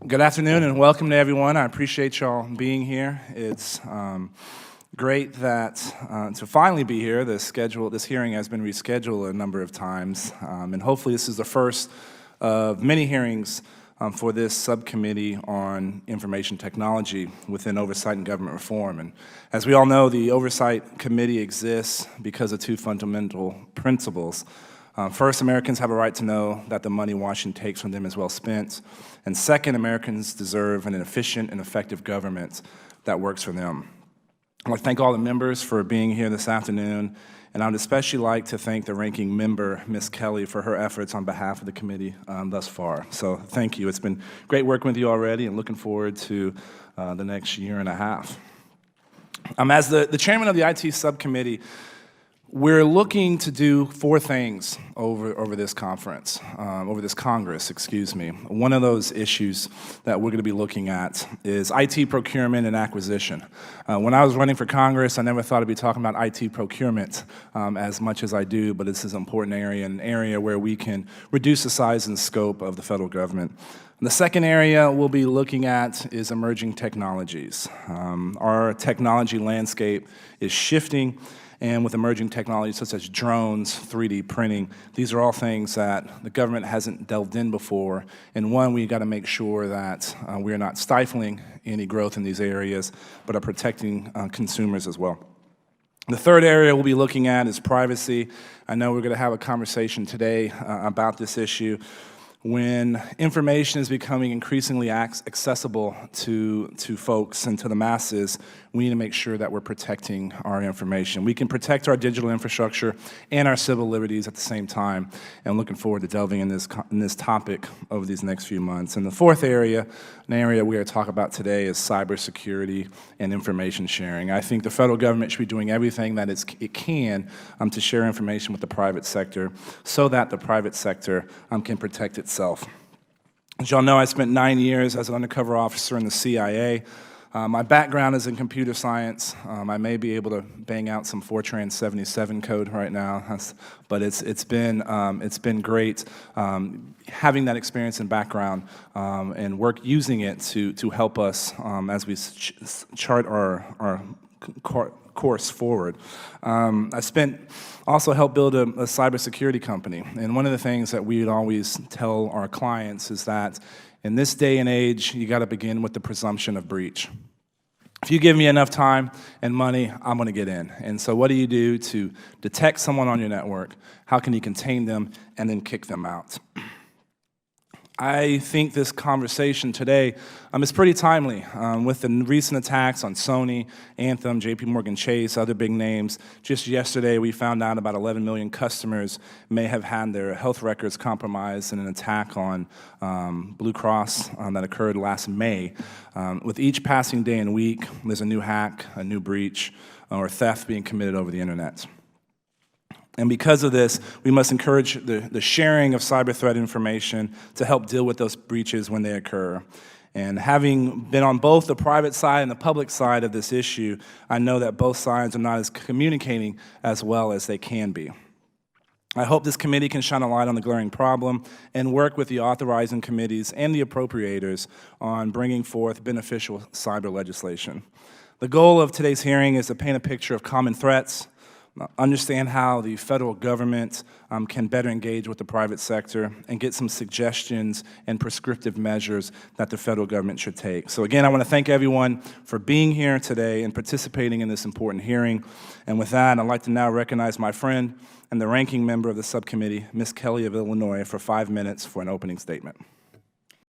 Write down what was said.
Good afternoon and welcome to everyone. I appreciate y'all being here. It's great that to finally be here. This hearing has been rescheduled a number of times, and hopefully this is the first of many hearings for this subcommittee on information technology within oversight and government reform. And as we all know, the Oversight Committee exists because of two fundamental principles. First, Americans have a right to know that the money Washington takes from them is well spent. And second, Americans deserve an efficient and effective government that works for them. I'd like to thank all the members for being here this afternoon, and I would especially like to thank the ranking member, Ms. Kelly, for her efforts on behalf of the committee thus far. So thank you. It's been great working with you already and looking forward to the next year and a half. As the chairman of the IT subcommittee, we're looking to do four things over this Congress, excuse me. One of those issues that we're going to be looking at is IT procurement and acquisition. When I was running for Congress, I never thought I'd be talking about IT procurement as much as I do, but this is an important area, an area where we can reduce the size and scope of the federal government. The second area we'll be looking at is emerging technologies. Our technology landscape is shifting, and with emerging technologies such as drones, 3D printing, these are all things that the government hasn't delved in before. And one, we've got to make sure that we're not stifling any growth in these areas, but are protecting consumers as well. The third area we'll be looking at is privacy. I know we're going to have a conversation today about this issue. When information is becoming increasingly accessible to folks and to the masses, we need to make sure that we're protecting our information. We can protect our digital infrastructure and our civil liberties at the same time, and looking forward to delving in this topic over these next few months. And the fourth area, an area we're going to talk about today, is cybersecurity and information sharing. I think the federal government should be doing everything that it can to share information with the private sector so that the private sector can protect itself. As y'all know, I spent 9 years as an undercover officer in the CIA. My background is in computer science. I may be able to bang out some Fortran 77 code right now, but it's been great having that experience and background and using it to help us as we chart our course forward. I also helped build a cybersecurity company, and one of the things that we would always tell our clients is that in this day and age, you got to begin with the presumption of breach. If you give me enough time and money, I'm going to get in. And so what do you do to detect someone on your network? How can you contain them and then kick them out? I think this conversation today is pretty timely with the recent attacks on Sony, Anthem, JP Chase, other big names. Just yesterday, we found out about 11 million customers may have had their health records compromised in an attack on Blue Cross that occurred last May. With each passing day and week, there's a new hack, a new breach, or theft being committed over the internet. And because of this, we must encourage the sharing of cyber threat information to help deal with those breaches when they occur. And having been on both the private side and the public side of this issue, I know that both sides are not as communicating as well as they can be. I hope this committee can shine a light on the glaring problem and work with the authorizing committees and the appropriators on bringing forth beneficial cyber legislation. The goal of today's hearing is to paint a picture of common threats, understand how the federal government can better engage with the private sector, and get some suggestions and prescriptive measures that the federal government should take. So again, I want to thank everyone for being here today and participating in this important hearing. And with that, I'd like to now recognize my friend and the ranking member of the subcommittee, Ms. Kelly of Illinois, for 5 minutes for an opening statement.